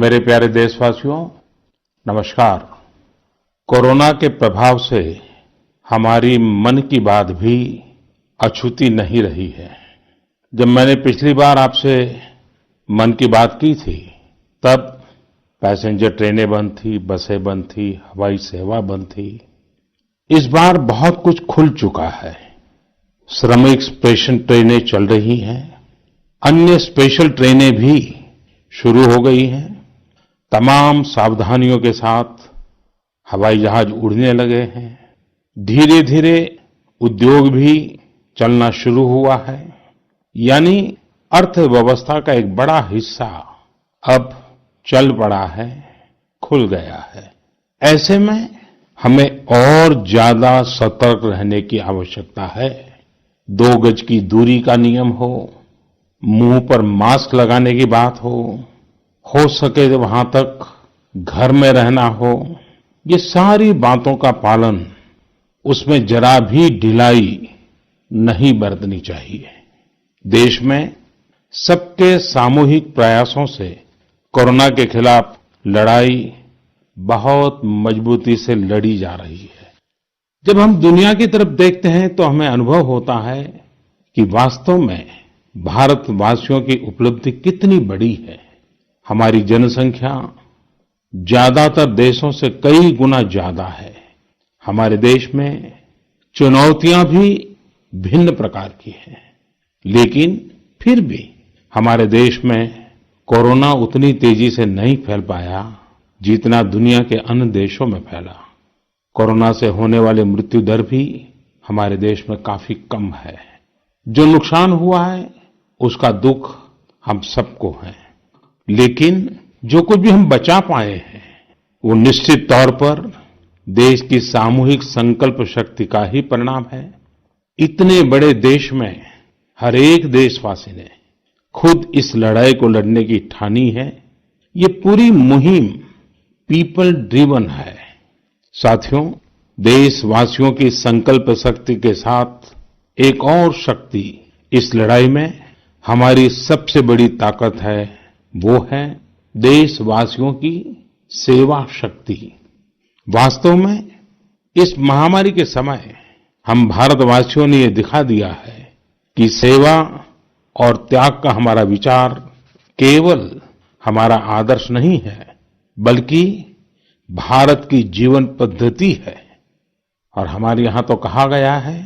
मेरे प्यारे देशवासियों, नमस्कार। कोरोना के प्रभाव से हमारी मन की बात भी अछूती नहीं रही है। जब मैंने पिछली बार आपसे मन की बात की थी, तब पैसेंजर ट्रेनें बंद थी, बसें बंद थी, हवाई सेवा बंद थी। इस बार बहुत कुछ खुल चुका है। श्रमिक स्पेशल ट्रेनें चल रही हैं, अन्य स्पेशल ट्रेनें भी शुरू हो गई हैं। तमाम सावधानियों के साथ हवाई जहाज उड़ने लगे हैं। धीरे धीरे उद्योग भी चलना शुरू हुआ है, यानी अर्थव्यवस्था का एक बड़ा हिस्सा अब चल पड़ा है, खुल गया है। ऐसे में हमें और ज्यादा सतर्क रहने की आवश्यकता है। 2 गज की दूरी का नियम हो, मुंह पर मास्क लगाने की बात हो सके तो वहां तक घर में रहना हो, ये सारी बातों का पालन, उसमें जरा भी ढिलाई नहीं बरतनी चाहिए। देश में सबके सामूहिक प्रयासों से कोरोना के खिलाफ लड़ाई बहुत मजबूती से लड़ी जा रही है। जब हम दुनिया की तरफ देखते हैं तो हमें अनुभव होता है कि वास्तव में भारतवासियों की उपलब्धि कितनी बड़ी है। हमारी जनसंख्या ज्यादातर देशों से कई गुना ज्यादा है। हमारे देश में चुनौतियां भी भिन्न प्रकार की हैं, लेकिन फिर भी हमारे देश में कोरोना उतनी तेजी से नहीं फैल पाया जितना दुनिया के अन्य देशों में फैला। कोरोना से होने वाली मृत्यु दर भी हमारे देश में काफी कम है। जो नुकसान हुआ है उसका दुख हम सबको है, लेकिन जो कुछ भी हम बचा पाए हैं वो निश्चित तौर पर देश की सामूहिक संकल्प शक्ति का ही परिणाम है। इतने बड़े देश में हर एक देशवासी ने खुद इस लड़ाई को लड़ने की ठानी है। ये पूरी मुहिम पीपल ड्रिवन है। साथियों, देशवासियों की संकल्प शक्ति के साथ एक और शक्ति इस लड़ाई में हमारी सबसे बड़ी ताकत है, वो है देशवासियों की सेवा शक्ति। वास्तव में इस महामारी के समय हम भारतवासियों ने ये दिखा दिया है कि सेवा और त्याग का हमारा विचार केवल हमारा आदर्श नहीं है, बल्कि भारत की जीवन पद्धति है। और हमारे यहां तो कहा गया है,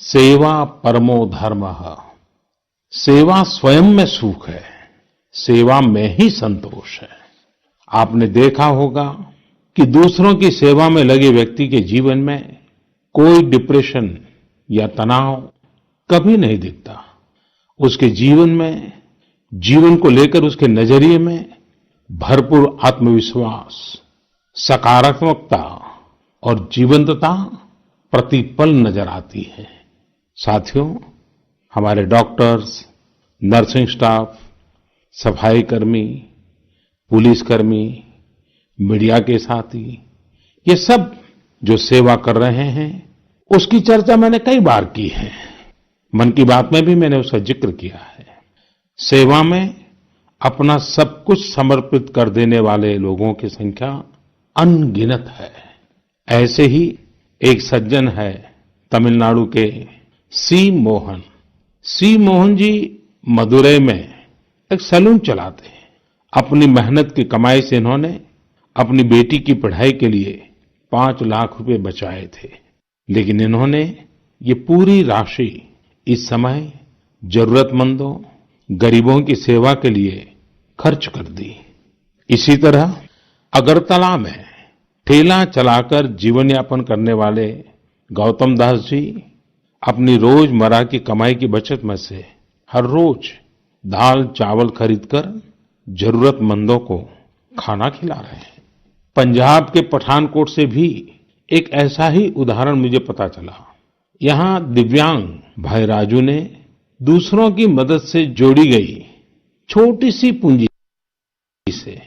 सेवा परमो धर्मः। सेवा स्वयं में सुख है, सेवा में ही संतोष है। आपने देखा होगा कि दूसरों की सेवा में लगे व्यक्ति के जीवन में कोई डिप्रेशन या तनाव कभी नहीं दिखता। उसके जीवन में, जीवन को लेकर उसके नजरिए में भरपूर आत्मविश्वास, सकारात्मकता और जीवंतता प्रतिपल नजर आती है। साथियों, हमारे डॉक्टर्स, नर्सिंग स्टाफ, सफाई कर्मी, पुलिसकर्मी, मीडिया के साथी, ये सब जो सेवा कर रहे हैं, उसकी चर्चा मैंने कई बार की है। मन की बात में भी मैंने उसका जिक्र किया है। सेवा में अपना सब कुछ समर्पित कर देने वाले लोगों की संख्या अनगिनत है। ऐसे ही एक सज्जन है तमिलनाडु के सी मोहन। सी मोहन जी मदुरई में एक सैलून चलाते हैं। अपनी मेहनत की कमाई से इन्होंने अपनी बेटी की पढ़ाई के लिए 5 लाख रुपए बचाए थे, लेकिन इन्होंने ये पूरी राशि इस समय जरूरतमंदों, गरीबों की सेवा के लिए खर्च कर दी। इसी तरह अगरतला में ठेला चलाकर जीवन यापन करने वाले गौतम दास जी अपनी रोजमर्रा की कमाई की बचत में से हर रोज दाल चावल खरीदकर जरूरतमंदों को खाना खिला रहे हैं। पंजाब के पठानकोट से भी एक ऐसा ही उदाहरण मुझे पता चला। यहाँ दिव्यांग भाई राजू ने दूसरों की मदद से जोड़ी गई छोटी सी पूंजी से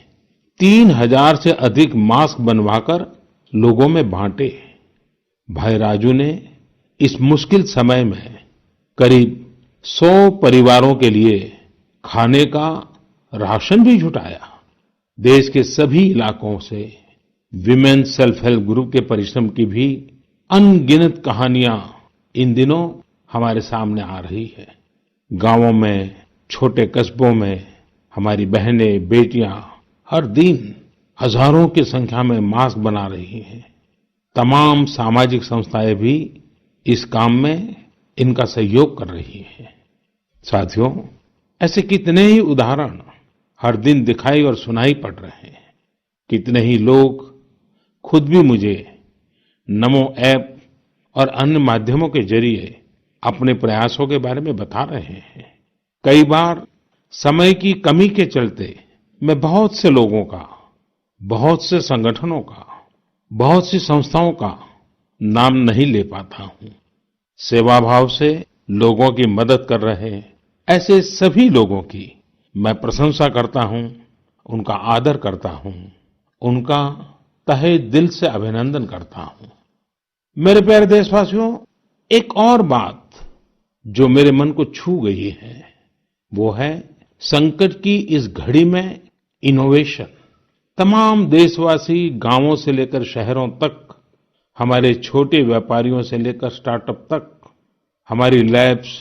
3000 से अधिक मास्क बनवाकर लोगों में बांटे। भाई राजू ने इस मुश्किल समय में करीब 100 परिवारों के लिए खाने का राशन भी जुटाया। देश के सभी इलाकों से विमेन सेल्फ हेल्प ग्रुप के परिश्रम की भी अनगिनत कहानियां इन दिनों हमारे सामने आ रही है। गांवों में, छोटे कस्बों में हमारी बहनें, बेटियां हर दिन हजारों की संख्या में मास्क बना रही हैं। तमाम सामाजिक संस्थाएं भी इस काम में इनका सहयोग कर रही हैं। साथियों, ऐसे कितने ही उदाहरण हर दिन दिखाई और सुनाई पड़ रहे हैं। कितने ही लोग खुद भी मुझे नमो ऐप और अन्य माध्यमों के जरिए अपने प्रयासों के बारे में बता रहे हैं। कई बार समय की कमी के चलते मैं बहुत से लोगों का, बहुत से संगठनों का, बहुत सी संस्थाओं का नाम नहीं ले पाता हूं। सेवाभाव से लोगों की मदद कर रहे ऐसे सभी लोगों की मैं प्रशंसा करता हूं, उनका आदर करता हूं, उनका तहे दिल से अभिनंदन करता हूं। मेरे प्यारे देशवासियों, एक और बात जो मेरे मन को छू गई है वो है संकट की इस घड़ी में इनोवेशन। तमाम देशवासी गांवों से लेकर शहरों तक, हमारे छोटे व्यापारियों से लेकर स्टार्टअप तक, हमारी लैब्स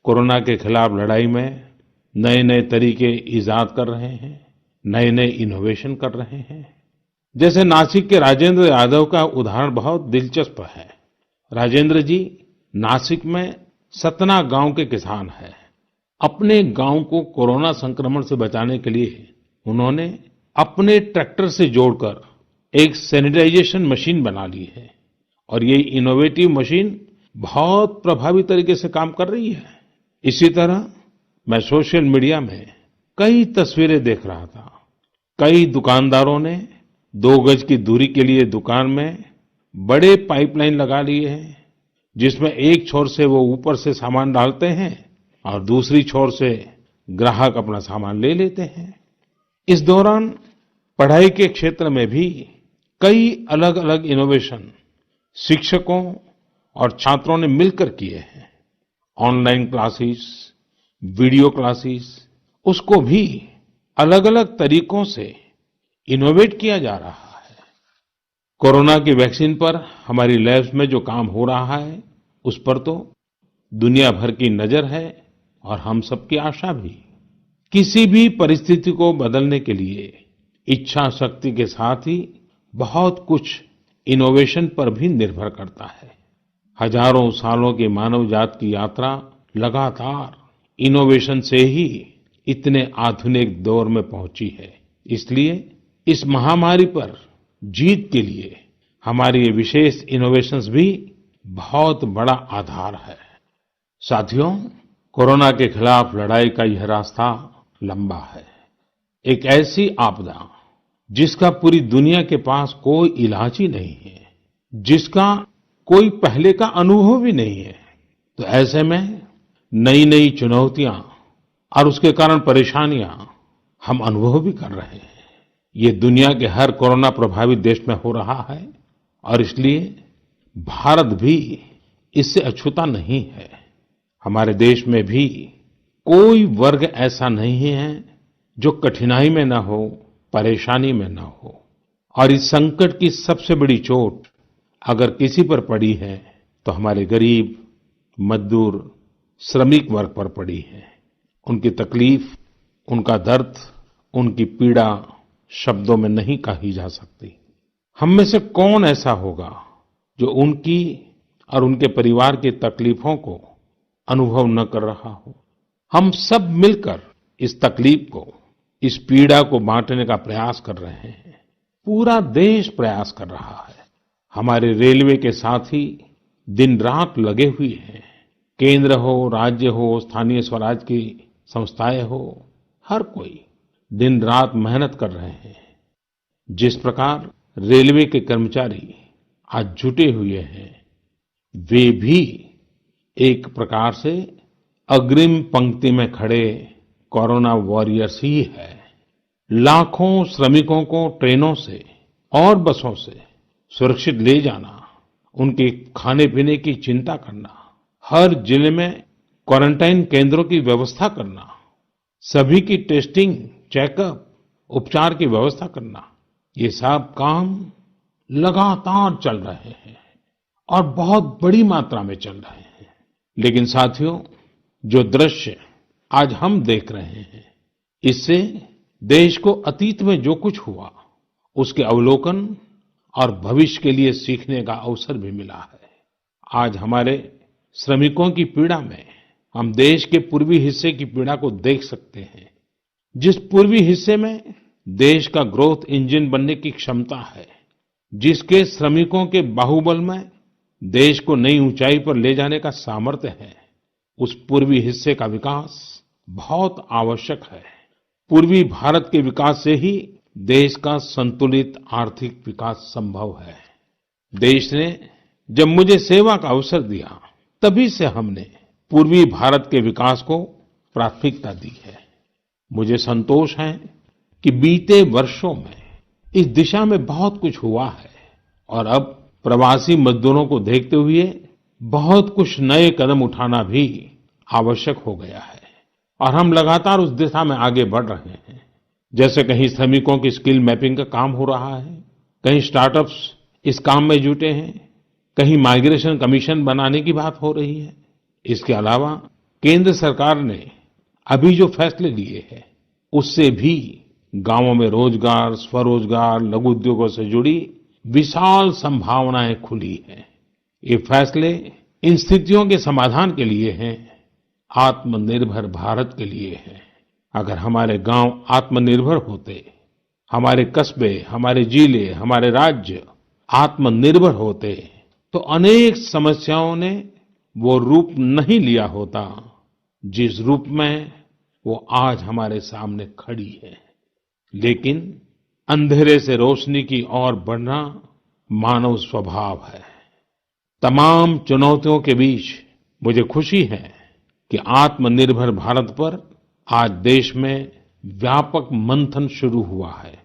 कोरोना के खिलाफ लड़ाई में नए नए तरीके इजाद कर रहे हैं, नए नए इनोवेशन कर रहे हैं। जैसे नासिक के राजेंद्र यादव का उदाहरण बहुत दिलचस्प है। राजेंद्र जी नासिक में सतना गांव के किसान हैं। अपने गांव को कोरोना संक्रमण से बचाने के लिए उन्होंने अपने ट्रैक्टर से जोड़कर एक सैनिटाइजेशन मशीन बना ली है और ये इनोवेटिव मशीन बहुत प्रभावी तरीके से काम कर रही है। इसी तरह मैं सोशल मीडिया में कई तस्वीरें देख रहा था। कई दुकानदारों ने 2 गज की दूरी के लिए दुकान में बड़े पाइपलाइन लगा लिए हैं, जिसमें एक छोर से वो ऊपर से सामान डालते हैं और दूसरी छोर से ग्राहक अपना सामान ले लेते हैं। इस दौरान पढ़ाई के क्षेत्र में भी कई अलग अलग इनोवेशन शिक्षकों और छात्रों ने मिलकर किए हैं। ऑनलाइन क्लासेस, वीडियो क्लासेस, उसको भी अलग अलग तरीकों से इनोवेट किया जा रहा है। कोरोना की वैक्सीन पर हमारी लैब्स में जो काम हो रहा है उस पर तो दुनिया भर की नजर है और हम सबकी आशा भी। किसी भी परिस्थिति को बदलने के लिए इच्छा शक्ति के साथ ही बहुत कुछ इनोवेशन पर भी निर्भर करता है। हजारों सालों की मानव जात की यात्रा लगातार इनोवेशन से ही इतने आधुनिक दौर में पहुंची है। इसलिए इस महामारी पर जीत के लिए हमारे ये विशेष इनोवेशंस भी बहुत बड़ा आधार है। साथियों, कोरोना के खिलाफ लड़ाई का यह रास्ता लंबा है। एक ऐसी आपदा जिसका पूरी दुनिया के पास कोई इलाज ही नहीं है, जिसका कोई पहले का अनुभव भी नहीं है, तो ऐसे में नई नई चुनौतियां और उसके कारण परेशानियां हम अनुभव भी कर रहे हैं। ये दुनिया के हर कोरोना प्रभावित देश में हो रहा है और इसलिए भारत भी इससे अछूता नहीं है। हमारे देश में भी कोई वर्ग ऐसा नहीं है जो कठिनाई में न हो, परेशानी में न हो। और इस संकट की सबसे बड़ी चोट अगर किसी पर पड़ी है तो हमारे गरीब, मजदूर, श्रमिक वर्ग पर पड़ी है। उनकी तकलीफ, उनका दर्द, उनकी पीड़ा शब्दों में नहीं कही जा सकती। हम में से कौन ऐसा होगा जो उनकी और उनके परिवार की तकलीफों को अनुभव न कर रहा हो। हम सब मिलकर इस तकलीफ को, इस पीड़ा को बांटने का प्रयास कर रहे हैं। पूरा देश प्रयास कर रहा है। हमारे रेलवे के साथी दिन रात लगे हुए हैं। केंद्र हो, राज्य हो, स्थानीय स्वराज की संस्थाएं हो, हर कोई दिन रात मेहनत कर रहे हैं। जिस प्रकार रेलवे के कर्मचारी आज जुटे हुए हैं, वे भी एक प्रकार से अग्रिम पंक्ति में खड़े कोरोना वॉरियर्स ही है। लाखों श्रमिकों को ट्रेनों से और बसों से सुरक्षित ले जाना, उनके खाने पीने की चिंता करना, हर जिले में क्वारंटाइन केंद्रों की व्यवस्था करना, सभी की टेस्टिंग, चेकअप उपचार की व्यवस्था करना, ये सब काम लगातार चल रहे हैं और बहुत बड़ी मात्रा में चल रहे हैं। लेकिन साथियों, जो दृश्य आज हम देख रहे हैं, इससे देश को अतीत में जो कुछ हुआ, उसके अवलोकन और भविष्य के लिए सीखने का अवसर भी मिला है। आज हमारे श्रमिकों की पीड़ा में हम देश के पूर्वी हिस्से की पीड़ा को देख सकते हैं। जिस पूर्वी हिस्से में देश का ग्रोथ इंजन बनने की क्षमता है, जिसके श्रमिकों के बाहुबल में देश को नई ऊंचाई पर ले जाने का सामर्थ्य है, उस पूर्वी हिस्से का विकास बहुत आवश्यक है। पूर्वी भारत के विकास से ही देश का संतुलित आर्थिक विकास संभव है। देश ने जब मुझे सेवा का अवसर दिया, तभी से हमने पूर्वी भारत के विकास को प्राथमिकता दी है। मुझे संतोष है कि बीते वर्षों में इस दिशा में बहुत कुछ हुआ है और अब प्रवासी मजदूरों को देखते हुए बहुत कुछ नए कदम उठाना भी आवश्यक हो गया है और हम लगातार उस दिशा में आगे बढ़ रहे हैं। जैसे कहीं श्रमिकों की स्किल मैपिंग का काम हो रहा है, कहीं स्टार्टअप्स इस काम में जुटे हैं, कहीं माइग्रेशन कमीशन बनाने की बात हो रही है। इसके अलावा केंद्र सरकार ने अभी जो फैसले लिए हैं, उससे भी गांवों में रोजगार, स्वरोजगार, लघु उद्योगों से जुड़ी विशाल संभावनाएं खुली हैं। ये फैसले इन स्थितियों के समाधान के लिए हैं, आत्मनिर्भर भारत के लिए हैं। अगर हमारे गांव आत्मनिर्भर होते, हमारे कस्बे, हमारे जिले, हमारे राज्य आत्मनिर्भर होते, तो अनेक समस्याओं ने वो रूप नहीं लिया होता जिस रूप में वो आज हमारे सामने खड़ी है। लेकिन अंधेरे से रोशनी की ओर बढ़ना मानव स्वभाव है। तमाम चुनौतियों के बीच मुझे खुशी है कि आत्मनिर्भर भारत पर आज देश में व्यापक मंथन शुरू हुआ है।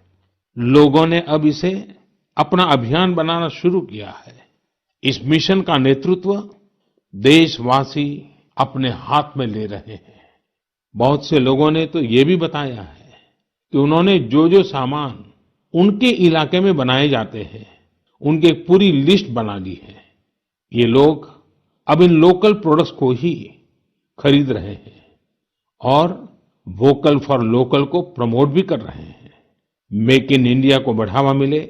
लोगों ने अब इसे अपना अभियान बनाना शुरू किया है। इस मिशन का नेतृत्व देशवासी अपने हाथ में ले रहे हैं। बहुत से लोगों ने तो ये भी बताया है कि उन्होंने जो जो सामान उनके इलाके में बनाए जाते हैं, उनकी एक पूरी लिस्ट बना ली है। ये लोग अब इन लोकल प्रोडक्ट्स को ही खरीद रहे हैं और वोकल फॉर लोकल को प्रमोट भी कर रहे हैं। मेक इन इंडिया को बढ़ावा मिले,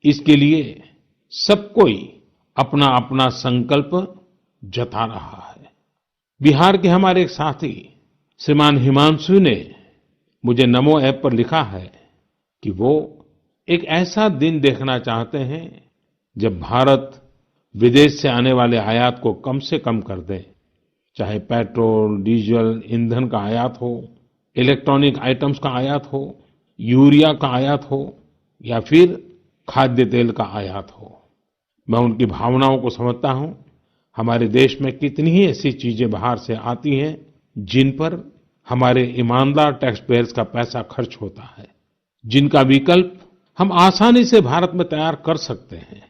इसके लिए सब कोई अपना अपना संकल्प जता रहा है। बिहार के हमारे एक साथी श्रीमान हिमांशु ने मुझे नमो ऐप पर लिखा है कि वो एक ऐसा दिन देखना चाहते हैं जब भारत विदेश से आने वाले आयात को कम से कम कर दे, चाहे पेट्रोल, डीजल, ईंधन का आयात हो, इलेक्ट्रॉनिक आइटम्स का आयात हो, यूरिया का आयात हो या फिर खाद्य तेल का आयात हो। मैं उनकी भावनाओं को समझता हूं। हमारे देश में कितनी ही ऐसी चीजें बाहर से आती हैं जिन पर हमारे ईमानदार टैक्स पेयर्स का पैसा खर्च होता है, जिनका विकल्प हम आसानी से भारत में तैयार कर सकते हैं।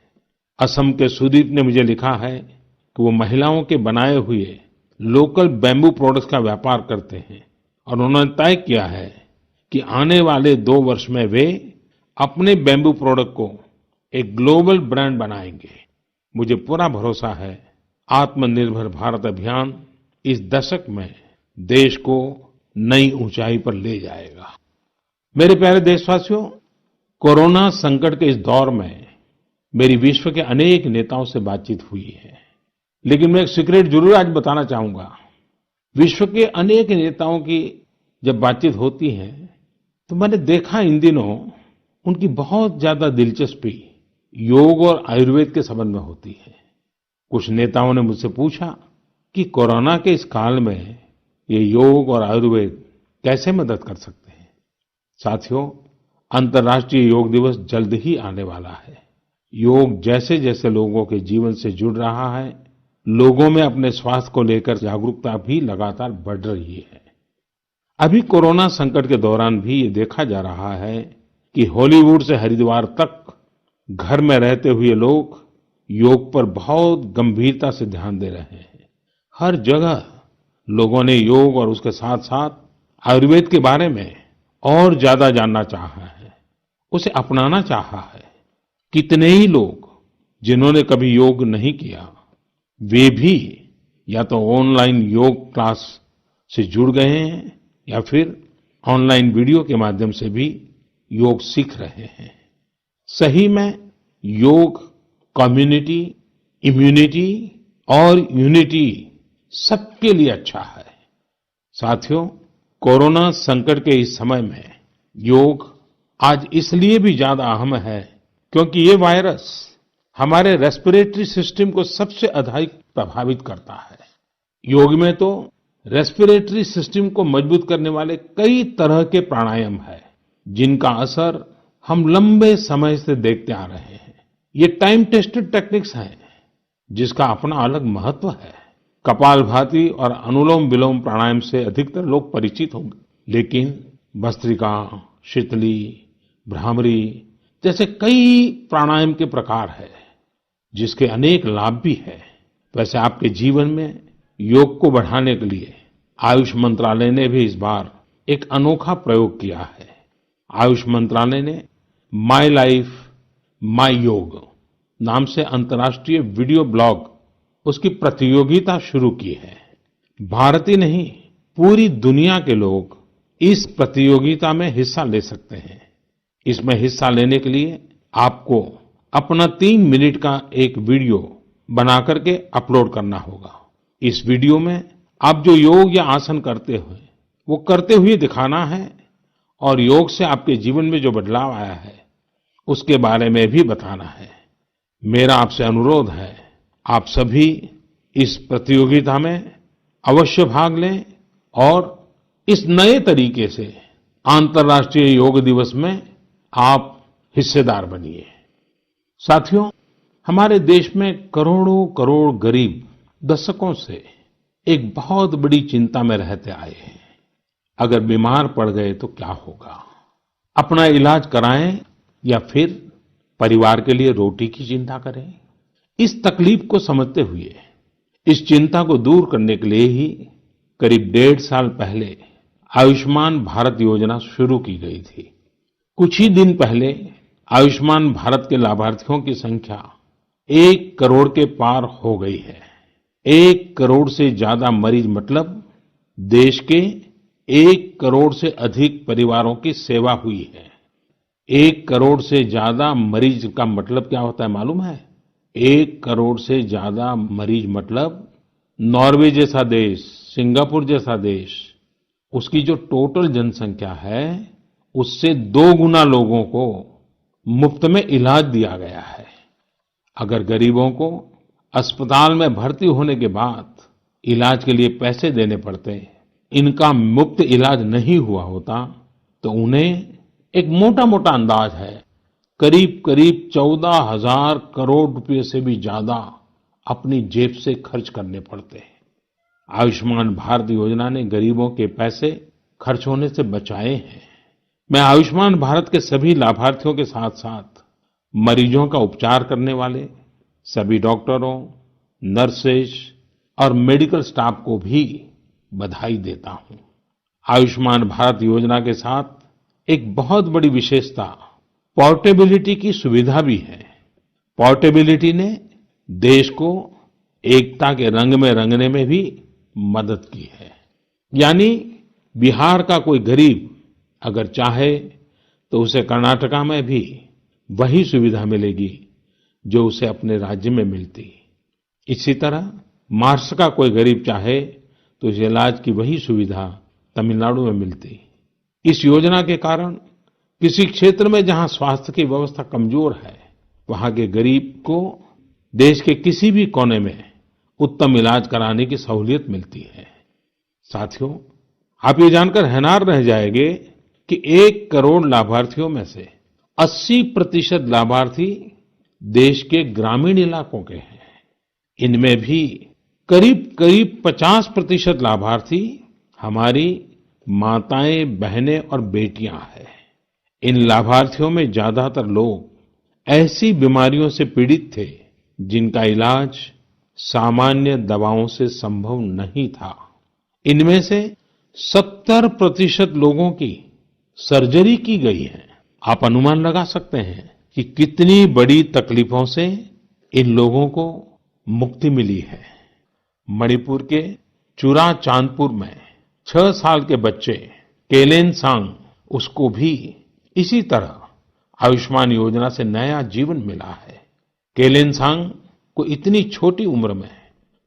असम के सुदीप ने मुझे लिखा है कि वो महिलाओं के बनाए हुए लोकल बैम्बू प्रोडक्ट्स का व्यापार करते हैं और उन्होंने तय किया है कि आने वाले 2 वर्ष में वे अपने बैम्बू प्रोडक्ट को एक ग्लोबल ब्रांड बनाएंगे। मुझे पूरा भरोसा है आत्मनिर्भर भारत अभियान इस दशक में देश को नई ऊंचाई पर ले जाएगा। मेरे प्यारे देशवासियों, कोरोना संकट के इस दौर में मेरी विश्व के अनेक नेताओं से बातचीत हुई है, लेकिन मैं एक सीक्रेट जरूर आज बताना चाहूंगा। विश्व के अनेक नेताओं की जब बातचीत होती है तो मैंने देखा इन दिनों उनकी बहुत ज्यादा दिलचस्पी योग और आयुर्वेद के संबंध में होती है। कुछ नेताओं ने मुझसे पूछा कि कोरोना के इस काल में ये योग और आयुर्वेद कैसे मदद कर सकते हैं। साथियों, अंतर्राष्ट्रीय योग दिवस जल्द ही आने वाला है। योग जैसे जैसे लोगों के जीवन से जुड़ रहा है, लोगों में अपने स्वास्थ्य को लेकर जागरूकता भी लगातार बढ़ रही है। अभी कोरोना संकट के दौरान भी ये देखा जा रहा है कि हॉलीवुड से हरिद्वार तक घर में रहते हुए लोग योग पर बहुत गंभीरता से ध्यान दे रहे हैं। हर जगह लोगों ने योग और उसके साथ साथ आयुर्वेद के बारे में और ज्यादा जानना चाहा है, उसे अपनाना चाहा है। कितने ही लोग जिन्होंने कभी योग नहीं किया, वे भी या तो ऑनलाइन योग क्लास से जुड़ गए हैं या फिर ऑनलाइन वीडियो के माध्यम से भी योग सीख रहे हैं। सही में योग कम्युनिटी, इम्यूनिटी और यूनिटी सबके लिए अच्छा है। साथियों, कोरोना संकट के इस समय में योग आज इसलिए भी ज्यादा अहम है क्योंकि ये वायरस हमारे रेस्पिरेटरी सिस्टम को सबसे अधिक प्रभावित करता है। योग में तो रेस्पिरेटरी सिस्टम को मजबूत करने वाले कई तरह के प्राणायाम है, जिनका असर हम लंबे समय से देखते आ रहे हैं। ये टाइम टेस्टेड टेक्निक्स हैं, जिसका अपना अलग महत्व है। कपालभाति और अनुलोम विलोम प्राणायाम से अधिकतर लोग परिचित होंगे, लेकिन भस्त्रिका, शीतली, भ्रामरी जैसे कई प्राणायाम के प्रकार है, जिसके अनेक लाभ भी है। वैसे आपके जीवन में योग को बढ़ाने के लिए आयुष मंत्रालय ने भी इस बार एक अनोखा प्रयोग किया है। आयुष मंत्रालय ने माय लाइफ माय योग नाम से अंतर्राष्ट्रीय वीडियो ब्लॉग उसकी प्रतियोगिता शुरू की है। भारत ही नहीं, पूरी दुनिया के लोग इस प्रतियोगिता में हिस्सा ले सकते हैं। इसमें हिस्सा लेने के लिए आपको अपना 3 मिनट का एक वीडियो बना करके अपलोड करना होगा। इस वीडियो में आप जो योग या आसन करते हुए वो करते हुए दिखाना है और योग से आपके जीवन में जो बदलाव आया है उसके बारे में भी बताना है। मेरा आपसे अनुरोध है, आप सभी इस प्रतियोगिता में अवश्य भाग लें और इस नए तरीके से अंतर्राष्ट्रीय योग दिवस में आप हिस्सेदार बनिए। साथियों, हमारे देश में करोड़ों करोड़ गरीब दशकों से एक बहुत बड़ी चिंता में रहते आए हैं। अगर बीमार पड़ गए तो क्या होगा? अपना इलाज कराएं या फिर परिवार के लिए रोटी की चिंता करें? इस तकलीफ को समझते हुए इस चिंता को दूर करने के लिए ही करीब 1.5 साल पहले आयुष्मान भारत योजना शुरू की गई थी। कुछ ही दिन पहले आयुष्मान भारत के लाभार्थियों की संख्या 1 करोड़ के पार हो गई है। 1 करोड़ से ज्यादा मरीज मतलब देश के 1 करोड़ से अधिक परिवारों की सेवा हुई है। 1 करोड़ से ज्यादा मरीज का मतलब क्या होता है मालूम है? 1 करोड़ से ज्यादा मरीज मतलब नॉर्वे जैसा देश, सिंगापुर जैसा देश, उसकी जो टोटल जनसंख्या है उससे 2 गुना लोगों को मुफ्त में इलाज दिया गया है। अगर गरीबों को अस्पताल में भर्ती होने के बाद इलाज के लिए पैसे देने पड़ते, इनका मुफ्त इलाज नहीं हुआ होता तो उन्हें एक मोटा मोटा अंदाज है करीब करीब 14,000 करोड़ रुपए से भी ज्यादा अपनी जेब से खर्च करने पड़ते। आयुष्मान भारत योजना ने गरीबों के पैसे खर्च होने से बचाए हैं। मैं आयुष्मान भारत के सभी लाभार्थियों के साथ साथ मरीजों का उपचार करने वाले सभी डॉक्टरों, नर्सेज और मेडिकल स्टाफ को भी बधाई देता हूं। आयुष्मान भारत योजना के साथ एक बहुत बड़ी विशेषता पोर्टेबिलिटी की सुविधा भी है। पोर्टेबिलिटी ने देश को एकता के रंग में रंगने में भी मदद की है। यानी बिहार का कोई गरीब अगर चाहे तो उसे कर्नाटका में भी वही सुविधा मिलेगी जो उसे अपने राज्य में मिलती। इसी तरह महाराष्ट्र का कोई गरीब चाहे तो उसे इलाज की वही सुविधा तमिलनाडु में मिलती। इस योजना के कारण किसी क्षेत्र में जहां स्वास्थ्य की व्यवस्था कमजोर है, वहां के गरीब को देश के किसी भी कोने में उत्तम इलाज कराने की सहूलियत मिलती है। साथियों, आप ये जानकर हैरान रह जाएंगे कि 1 करोड़ लाभार्थियों में से 80% लाभार्थी देश के ग्रामीण इलाकों के हैं। इनमें भी करीब करीब 50% लाभार्थी हमारी माताएं, बहनें और बेटियां हैं। इन लाभार्थियों में ज्यादातर लोग ऐसी बीमारियों से पीड़ित थे जिनका इलाज सामान्य दवाओं से संभव नहीं था। इनमें से 70% लोगों की सर्जरी की गई है। आप अनुमान लगा सकते हैं कि कितनी बड़ी तकलीफों से इन लोगों को मुक्ति मिली है। मणिपुर के चुराचांदपुर में 6 साल के बच्चे केलेनसांग, उसको भी इसी तरह आयुष्मान योजना से नया जीवन मिला है। केलेनसांग को इतनी छोटी उम्र में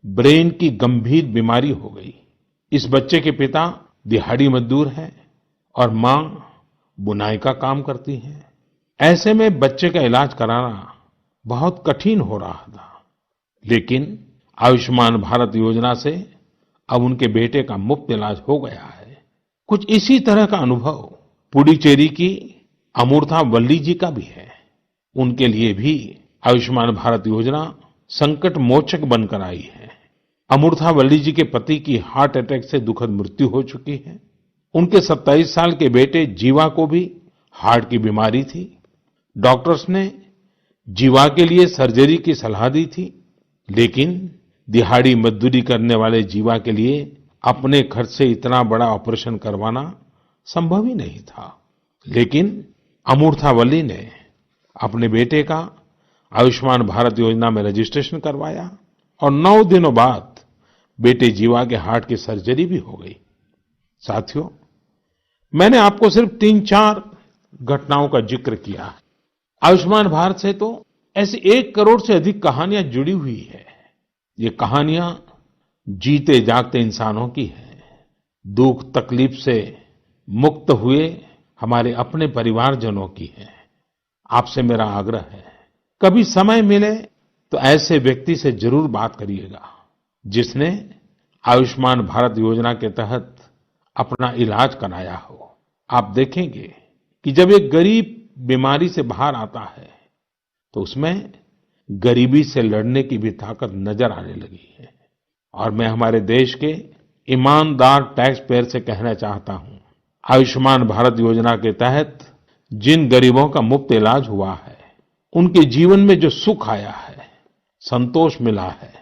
ब्रेन की गंभीर बीमारी हो गई। इस बच्चे के पिता दिहाड़ी मजदूर हैं और मां बुनाई का काम करती हैं। ऐसे में बच्चे का इलाज कराना बहुत कठिन हो रहा था, लेकिन आयुष्मान भारत योजना से अब उनके बेटे का मुफ्त इलाज हो गया है। कुछ इसी तरह का अनुभव पुडुचेरी की अमूर्था वल्ली जी का भी है। उनके लिए भी आयुष्मान भारत योजना संकट मोचक बनकर आई है। अमूर्था वल्ली जी के पति की हार्ट अटैक से दुखद मृत्यु हो चुकी है। उनके 27 साल के बेटे जीवा को भी हार्ट की बीमारी थी। डॉक्टर्स ने जीवा के लिए सर्जरी की सलाह दी थी, लेकिन दिहाड़ी मजदूरी करने वाले जीवा के लिए अपने खर्च से इतना बड़ा ऑपरेशन करवाना संभव ही नहीं था। लेकिन अमूर्था वल्ली ने अपने बेटे का आयुष्मान भारत योजना में रजिस्ट्रेशन करवाया और 9 दिनों बाद बेटे जीवा के हार्ट की सर्जरी भी हो गई। साथियों, मैंने आपको सिर्फ 3-4 घटनाओं का जिक्र किया है। आयुष्मान भारत से तो ऐसी 1 करोड़ से अधिक कहानियां जुड़ी हुई है। ये कहानियां जीते जागते इंसानों की हैं। दुख तकलीफ से मुक्त हुए हमारे अपने परिवारजनों की है। आपसे मेरा आग्रह है, कभी समय मिले तो ऐसे व्यक्ति से जरूर बात करिएगा जिसने आयुष्मान भारत योजना के तहत अपना इलाज कराया हो। आप देखेंगे कि जब एक गरीब बीमारी से बाहर आता है तो उसमें गरीबी से लड़ने की भी ताकत नजर आने लगी है। और मैं हमारे देश के ईमानदार टैक्स पेयर से कहना चाहता हूं, आयुष्मान भारत योजना के तहत जिन गरीबों का मुफ्त इलाज हुआ है, उनके जीवन में जो सुख आया है, संतोष मिला है,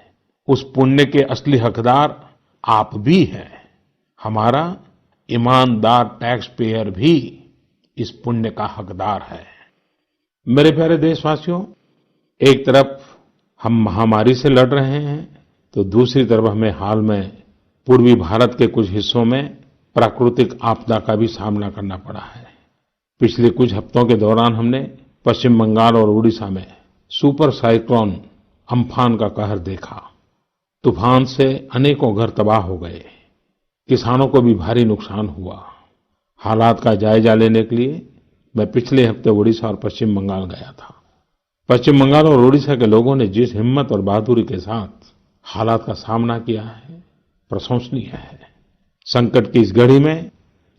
उस पुण्य के असली हकदार आप भी हैं। हमारा ईमानदार टैक्स पेयर भी इस पुण्य का हकदार है। मेरे प्यारे देशवासियों, एक तरफ हम महामारी से लड़ रहे हैं तो दूसरी तरफ हमें हाल में पूर्वी भारत के कुछ हिस्सों में प्राकृतिक आपदा का भी सामना करना पड़ा है। पिछले कुछ हफ्तों के दौरान हमने पश्चिम बंगाल और उड़ीसा में सुपर साइक्लोन अम्फान का कहर देखा। तूफान से अनेकों घर तबाह हो गए, किसानों को भी भारी नुकसान हुआ। हालात का जायजा लेने के लिए मैं पिछले हफ्ते उड़ीसा और पश्चिम बंगाल गया था। पश्चिम बंगाल और उड़ीसा के लोगों ने जिस हिम्मत और बहादुरी के साथ हालात का सामना किया है, प्रशंसनीय है। संकट की इस घड़ी में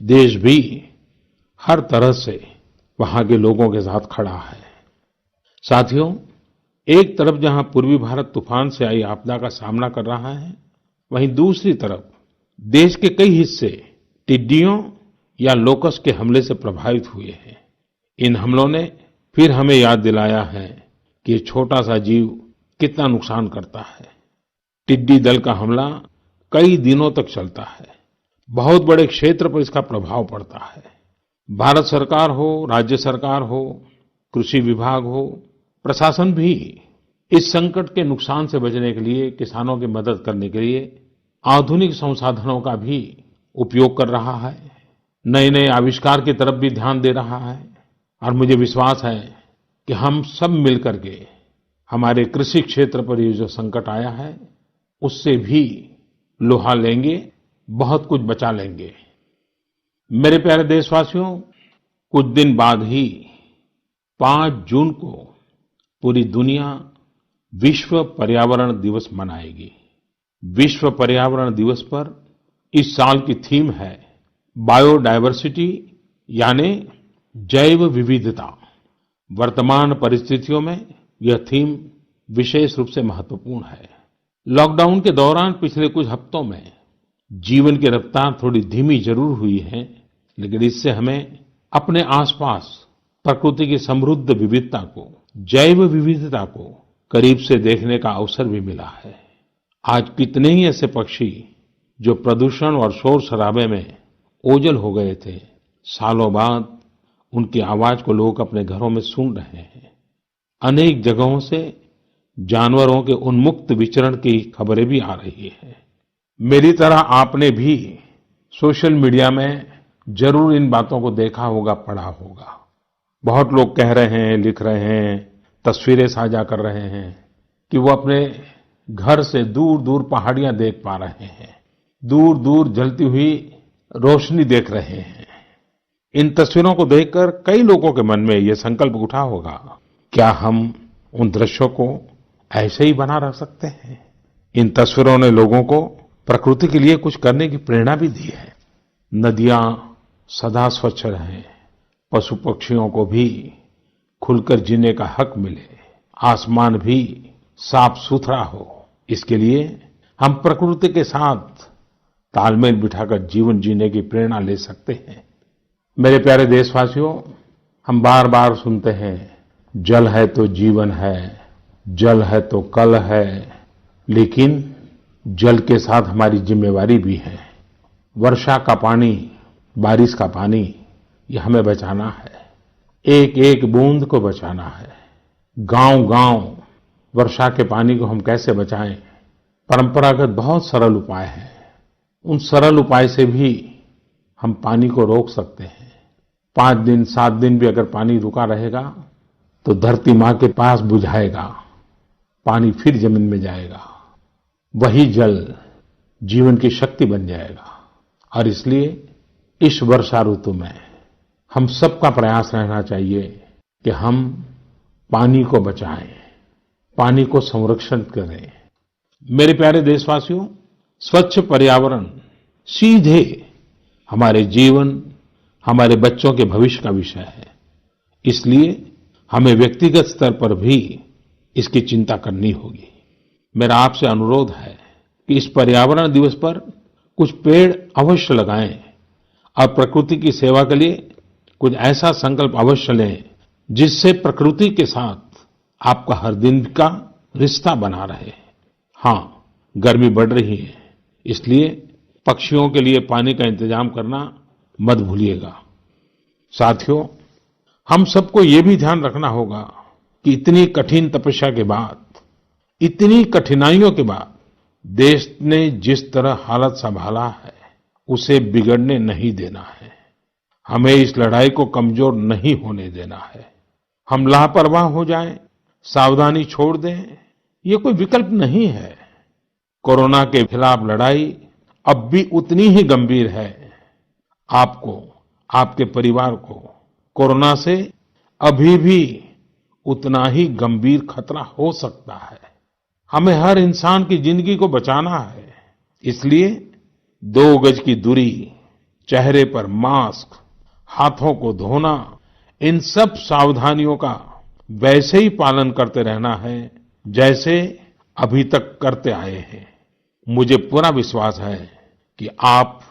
देश भी हर तरह से वहां के लोगों के साथ खड़ा है। साथियों, एक तरफ जहां पूर्वी भारत तूफान से आई आपदा का सामना कर रहा है, वहीं दूसरी तरफ देश के कई हिस्से टिड्डियों या लोकस्ट के हमले से प्रभावित हुए हैं। इन हमलों ने फिर हमें याद दिलाया है कि ये छोटा सा जीव कितना नुकसान करता है। टिड्डी दल का हमला कई दिनों तक चलता है। बहुत बड़े क्षेत्र पर इसका प्रभाव पड़ता है। भारत सरकार हो, राज्य सरकार हो, कृषि विभाग हो, प्रशासन भी इस संकट के नुकसान से बचने के लिए, किसानों की मदद करने के लिए आधुनिक संसाधनों का भी उपयोग कर रहा है। नए नए आविष्कार की तरफ भी ध्यान दे रहा है। और मुझे विश्वास है कि हम सब मिलकर के हमारे कृषि क्षेत्र पर ये जो संकट आया है, उससे भी लोहा लेंगे, बहुत कुछ बचा लेंगे। मेरे प्यारे देशवासियों, कुछ दिन बाद ही 5 जून को पूरी दुनिया विश्व पर्यावरण दिवस मनाएगी। विश्व पर्यावरण दिवस पर इस साल की थीम है बायोडायवर्सिटी, यानी जैव विविधता। वर्तमान परिस्थितियों में यह थीम विशेष रूप से महत्वपूर्ण है। लॉकडाउन के दौरान पिछले कुछ हफ्तों में जीवन की रफ्तार थोड़ी धीमी जरूर हुई है, लेकिन इससे हमें अपने आसपास प्रकृति की समृद्ध विविधता को, जैव विविधता को करीब से देखने का अवसर भी मिला है। आज कितने ही ऐसे पक्षी जो प्रदूषण और शोर शराबे में ओझल हो गए थे, सालों बाद उनकी आवाज को लोग अपने घरों में सुन रहे हैं। अनेक जगहों से जानवरों के उन्मुक्त विचरण की खबरें भी आ रही हैं। मेरी तरह आपने भी सोशल मीडिया में जरूर इन बातों को देखा होगा, पढ़ा होगा। बहुत लोग कह रहे हैं, लिख रहे हैं, तस्वीरें साझा कर रहे हैं कि वो अपने घर से दूर दूर पहाड़ियां देख पा रहे हैं, दूर दूर जलती हुई रोशनी देख रहे हैं। इन तस्वीरों को देखकर कई लोगों के मन में ये संकल्प उठा होगा, क्या हम उन दृश्यों को ऐसे ही बना रख सकते हैं? इन तस्वीरों ने लोगों को प्रकृति के लिए कुछ करने की प्रेरणा भी दी है। नदियां सदा स्वच्छ रहें, पशु पक्षियों को भी खुलकर जीने का हक मिले, आसमान भी साफ सुथरा हो, इसके लिए हम प्रकृति के साथ तालमेल बिठाकर जीवन जीने की प्रेरणा ले सकते हैं। मेरे प्यारे देशवासियों, हम बार बार सुनते हैं, जल है तो जीवन है, जल है तो कल है, लेकिन जल के साथ हमारी जिम्मेवारी भी है। वर्षा का पानी, बारिश का पानी, ये हमें बचाना है। एक एक बूंद को बचाना है। गांव-गांव वर्षा के पानी को हम कैसे बचाएं? परंपरागत बहुत सरल उपाय हैं। उन सरल उपाय से भी हम पानी को रोक सकते हैं। 5 दिन, 7 दिन भी अगर पानी रुका रहेगा तो धरती माँ के पास बुझाएगा, पानी फिर जमीन में जाएगा। वही जल जीवन की शक्ति बन जाएगा। और इसलिए इस वर्षा ऋतु में हम सबका प्रयास रहना चाहिए कि हम पानी को बचाएं, पानी को संरक्षण करें। मेरे प्यारे देशवासियों, स्वच्छ पर्यावरण सीधे हमारे जीवन, हमारे बच्चों के भविष्य का विषय है। इसलिए हमें व्यक्तिगत स्तर पर भी इसकी चिंता करनी होगी। मेरा आपसे अनुरोध है कि इस पर्यावरण दिवस पर कुछ पेड़ अवश्य लगाएं और प्रकृति की सेवा के लिए कुछ ऐसा संकल्प अवश्य लें जिससे प्रकृति के साथ आपका हर दिन का रिश्ता बना रहे। हाँ, गर्मी बढ़ रही है, इसलिए पक्षियों के लिए पानी का इंतजाम करना मत भूलिएगा। साथियों, हम सबको ये भी ध्यान रखना होगा कि इतनी कठिन तपस्या के बाद, इतनी कठिनाइयों के बाद देश ने जिस तरह हालत संभाला है, उसे बिगड़ने नहीं देना है। हमें इस लड़ाई को कमजोर नहीं होने देना है। हम लापरवाह हो जाएं, सावधानी छोड़ दें, ये कोई विकल्प नहीं है। कोरोना के खिलाफ लड़ाई अब भी उतनी ही गंभीर है। आपको, आपके परिवार को कोरोना से अभी भी उतना ही गंभीर खतरा हो सकता है। हमें हर इंसान की जिंदगी को बचाना है। इसलिए 2 गज की दूरी, चेहरे पर मास्क, हाथों को धोना, इन सब सावधानियों का वैसे ही पालन करते रहना है जैसे अभी तक करते आए हैं। मुझे पूरा विश्वास है कि आप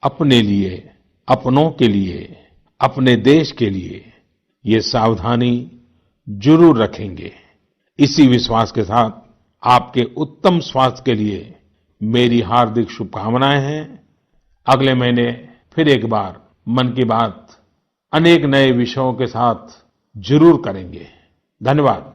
अपने लिए, अपनों के लिए, अपने देश के लिए ये सावधानी जरूर रखेंगे। इसी विश्वास के साथ आपके उत्तम स्वास्थ्य के लिए मेरी हार्दिक शुभकामनाएं हैं। अगले महीने फिर एक बार मन की बात अनेक नए विषयों के साथ जरूर करेंगे। धन्यवाद।